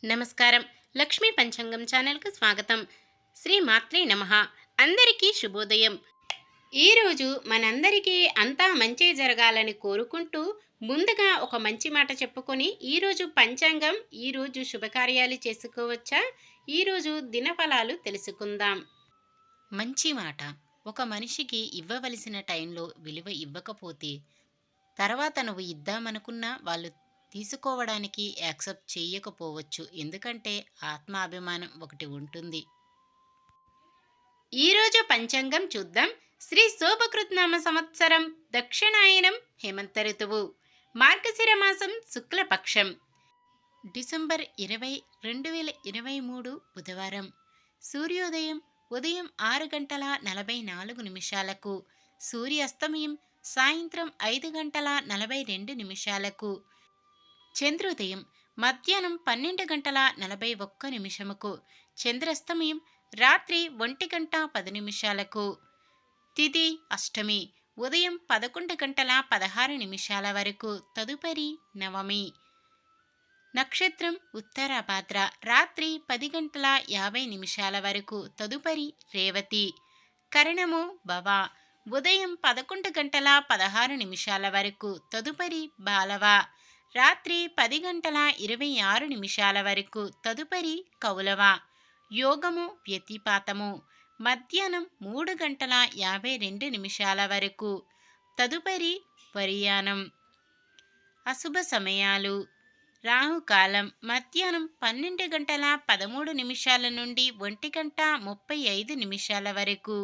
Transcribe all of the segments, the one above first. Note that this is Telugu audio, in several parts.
నమస్కారం. లక్ష్మీ పంచాంగం ఛానల్‌కు స్వాగతం. శ్రీ మాత్రే నమః. అందరికీ శుభోదయం. ఈరోజు మనందరికీ అంతా మంచే జరగాలని కోరుకుంటూ ముందుగా ఒక మంచి మాట చెప్పుకొని ఈరోజు పంచాంగం, ఈరోజు శుభకార్యాలు చేసుకోవచ్చా, ఈరోజు దినఫలాలు తెలుసుకుందాం. మంచి మాట. ఒక మనిషికి ఇవ్వవలసిన టైంలో విలువ ఇవ్వకపోతే తర్వాత నువ్వు ఇద్దామనుకున్నా వాళ్ళు తీసుకోవడానికి యాక్సెప్ట్ చేయకపోవచ్చు. ఎందుకంటే ఆత్మాభిమానం ఒకటి ఉంటుంది. ఈరోజు పంచాంగం చూద్దాం. శ్రీ శోభకృత్నామ సంవత్సరం దక్షిణాయనం హేమంత ఋతువు, మార్గశిర మాసం శుక్లపక్షం, డిసెంబర్ 20, 2023 బుధవారం. సూర్యోదయం ఉదయం 6 గంటల 44 నిమిషాలకు, సూర్యాస్తమయం సాయంత్రం 5 గంటల 42 నిమిషాలకు, చంద్రోదయం మధ్యాహ్నం 12 గంటల 41 నిమిషముకు, చంద్రాస్తమయం రాత్రి 1 గంట 10 నిమిషాలకు. తిథి అష్టమి ఉదయం 11 గంటల 16 నిమిషాల వరకు, తదుపరి నవమి. నక్షత్రం ఉత్తరాభాద్ర రాత్రి 10 గంటల 50 నిమిషాల వరకు, తదుపరి రేవతి. కరణము భవ ఉదయం 11 గంటల 16 నిమిషాల వరకు, తదుపరి బాలవ. రాత్రి 10 గంటల 26 నిమిషాల వరకు, తదుపరి కౌలవ. యోగము వ్యతిపాతము మధ్యాహ్నం 3 గంటల 52 నిమిషాల వరకు, తదుపరి వర్యానం. అశుభ సమయాలు: రాహుకాలం మధ్యాహ్నం 12 గంటల 13 నిమిషాల నుండి 1 గంట 35 నిమిషాల వరకు.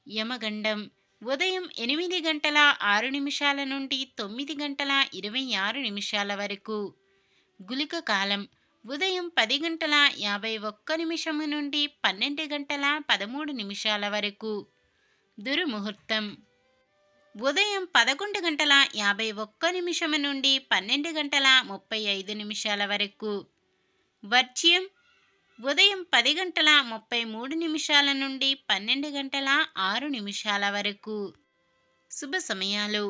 యమగండం ఉదయం 8 గంటల 6 నిమిషాల నుండి 9 గంటల 26 నిమిషాల వరకు. గుళిక కాలం ఉదయం 10 గంటల 51 నిమిషం నుండి 12 గంటల 13 నిమిషాల వరకు. దుర్ముహూర్తం ఉదయం 11 గంటల 51 నిమిషం నుండి 12 గంటల 35 నిమిషాల వరకు. వర్జ్యం ఉదయం 10 గంటల 33 నిమిషాల నుండి 12 గంటల 6 నిమిషాల వరకు. శుభ సమయాలు: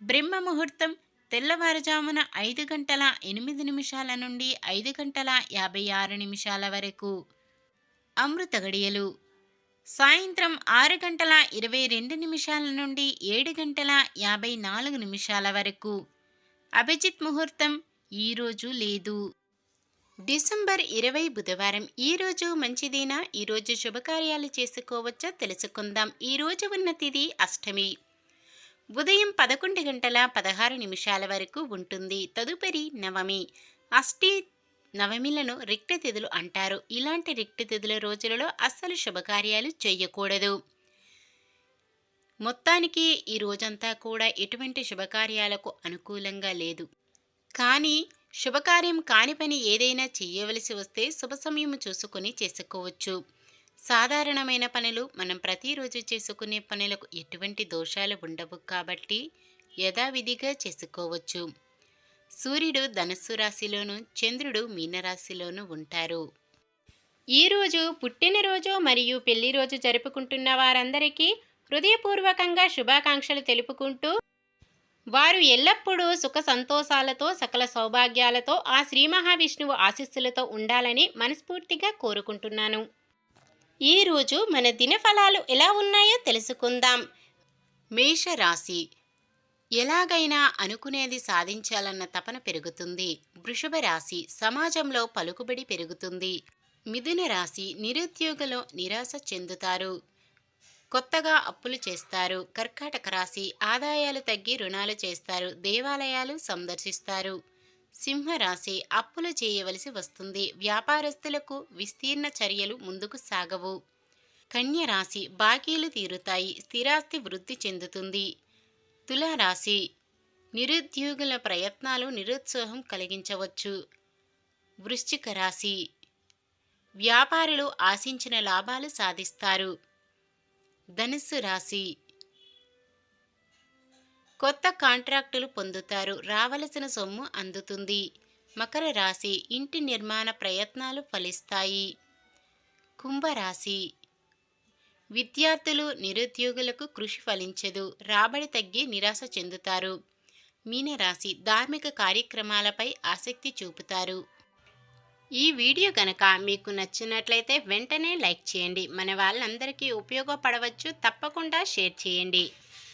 బ్రహ్మ ముహూర్తం తెల్లవారుజామున 5 గంటల 8 నిమిషాల నుండి 5 గంటల 56 నిమిషాల వరకు. అమృత గడియలు సాయంత్రం 6 గంటల 22 నిమిషాల నుండి 7 గంటల 54 నిమిషాల వరకు. అభిజిత్ ముహూర్తం ఈరోజు లేదు. డిసెంబర్ 20 బుధవారం. ఈరోజు మంచిదేనా? ఈరోజు శుభకార్యాలు చేసుకోవచ్చా తెలుసుకుందాం. ఈరోజు ఉన్న తిథి అష్టమి. ఉదయం 11 గంటల 16 నిమిషాల వరకు ఉంటుంది. తదుపరి నవమి. అష్టి నవమిలను రిక్త తిథులు అంటారు. ఇలాంటి రిక్త తిథుల రోజులలో అస్సలు శుభకార్యాలు చేయకూడదు. మొత్తానికి ఈ రోజంతా కూడా ఎటువంటి శుభకార్యాలకు అనుకూలంగా లేదు. కానీ శుభకార్యం కాని పని ఏదైనా చేయవలసి వస్తే శుభ సమయం చూసుకొని చేసుకోవచ్చు. సాధారణమైన పనులు మనం ప్రతిరోజు చేసుకునే పనులకు ఎటువంటి దోషాలు ఉండవు కాబట్టి యథావిధిగా చేసుకోవచ్చు. సూర్యుడు ధనుస్సు రాశిలోను, చంద్రుడు మీనరాశిలోను ఉంటారు. ఈరోజు పుట్టినరోజు మరియు పెళ్లిరోజు జరుపుకుంటున్న వారందరికీ హృదయపూర్వకంగా శుభాకాంక్షలు తెలుపుకుంటూ వారు ఎల్లప్పుడూ సుఖ సంతోషాలతో సకల సౌభాగ్యాలతో ఆ శ్రీ మహావిష్ణువు ఆశీస్సులతో ఉండాలని మనస్ఫూర్తిగా కోరుకుంటున్నాను. ఈరోజు మన దినఫలాలు ఎలా ఉన్నాయో తెలుసుకుందాం. మేషరాశి. ఎలాగైనా అనుకునేది సాధించాలన్న తపన పెరుగుతుంది. వృషభ రాశి. సమాజంలో పలుకుబడి పెరుగుతుంది. మిథున రాశి. నిరుద్యోగులు నిరాశ చెందుతారు. కొత్తగా అప్పులు చేస్తారు. కర్కాటక రాశి. ఆదాయాలు తగ్గి రుణాలు చేస్తారు. దేవాలయాలు సందర్శిస్తారు. సింహరాశి. అప్పులు చేయవలసి వస్తుంది. వ్యాపారస్తులకు విస్తీర్ణ చర్యలు ముందుకు సాగవు. కన్యరాశి. బాకీలు తీరుతాయి. స్థిరాస్తి వృద్ధి చెందుతుంది. తులారాశి. నిరుద్యోగుల ప్రయత్నాలు నిరుత్సాహం కలిగించవచ్చు. వృశ్చిక రాశి. వ్యాపారులు ఆశించిన లాభాలు సాధిస్తారు. ధనుస్సు రాశి. కొత్త కాంట్రాక్టులు పొందుతారు. రావలసిన సొమ్ము అందుతుంది. మకర రాశి. ఇంటి నిర్మాణ ప్రయత్నాలు ఫలిస్తాయి. కుంభరాశి. విద్యార్థులు నిరుద్యోగులకు కృషి ఫలించదు. రాబడి తగ్గి నిరాశ చెందుతారు. మీనరాశి ధార్మిక కార్యక్రమాలపై ఆసక్తి చూపుతారు. ఈ వీడియో కనుక మీకు నచ్చినట్లయితే వెంటనే లైక్ చేయండి. మన వాళ్ళందరికీ ఉపయోగపడవచ్చు. తప్పకుండా షేర్ చేయండి.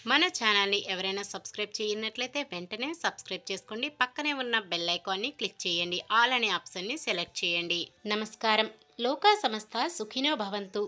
మన ఛానల్ని ఎవరైనా సబ్స్క్రైబ్ చేయనట్లయితే వెంటనే సబ్స్క్రైబ్ చేసుకోండి. పక్కనే ఉన్న బెల్ ఐకాన్ని క్లిక్ చేయండి. ఆల్ అనే ఆప్షన్ని సెలెక్ట్ చేయండి. నమస్కారం. లోకా సమస్త సుఖినో భవంతు.